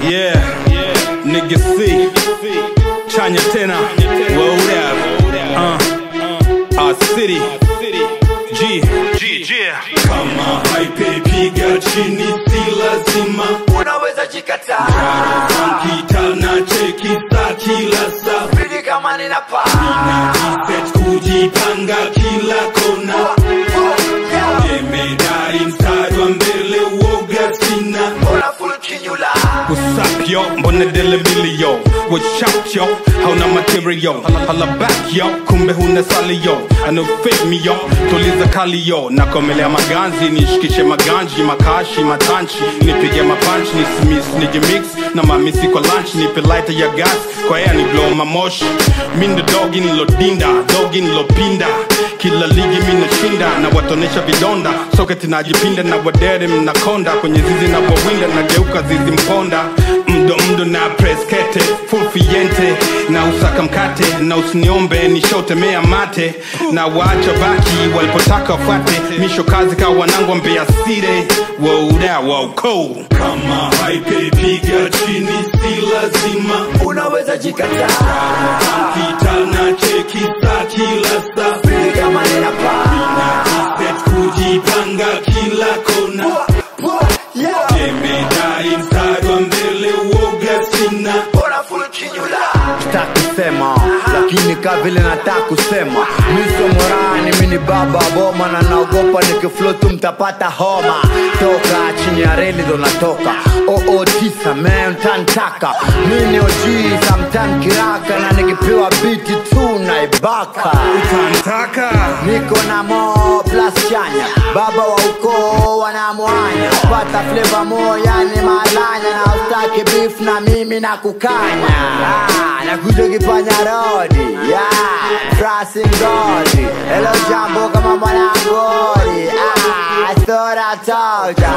Yeah, nigga C Chanya tena, what up? Our city G. Kama haipiga chini si lazima unaweza jikataa. Kita na cheki saa kila saa. Pili kama ninapaa, ninajiset kujipanga kila kona. Jemedari mstari wa mbele uoga sina. Ona full kinyula. What's up yo, mbona dele mili yo. What's up yo, hauna material. Hala back yo, kumbe huna sali yo. Ano fake me yo, tuliza kali yo. Nakomelea maganzi, nishikishe maganji. Makashi, matanchi, nipige mapunch. Nismiss, nige mix, na mamisi kwa lunch. Nipe lighter ya gas, kwa air ni blow mamoshi. Minda dogi nilodinda, dogi nilopinda. Kila ligi mina shinda, na watonesha vidonda. Soketi najipinda, na wadere mnakonda. Kwenye zizi na wawinda, na geuka zizi mponda. Mdo na preskete, full fiente. Na usaka mkate, na usiniombe nishote mea mate. Na wacha baki, walipotaka wafate. Misho kazi ka wanangu mbea sire. Wow da, wow cool. Kama haipiga chini si lazima unaweza jikataa. Kita na cheki saa kila saa. Pili kama ninapaa, ninajiset kujipanga kila kona. Jemedari mstari wa mbele uoga sina. ona full kinyula. Sitaki kusema, lakini kavile nataka kusema. Miso morani, mini baba boma. Na naogopa nikiflotu mtapata homa. Toka chini ya reli ndo natoka. OO9 man tantaka. Mini OG sometime kiraka. Na nikipewa biti tu naibaka. Utantaka Niko na mo plus chanya. Baba wa uko wanamwanya. Pata flavor moya ni malanya. Na ustaki beef na mimi na kukanya. Na kujo kipanya rodi. Frosting Goldie. Hello jambo kama mwana ngori. I thought I told ya.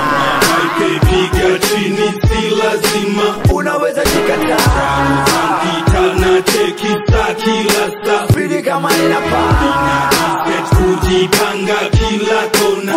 haipiga chini si lazima Unaweza jikataa. Kita na cheki saa kila saa. Pili kama ninapaa, Ninajiset kujipanga kila kona.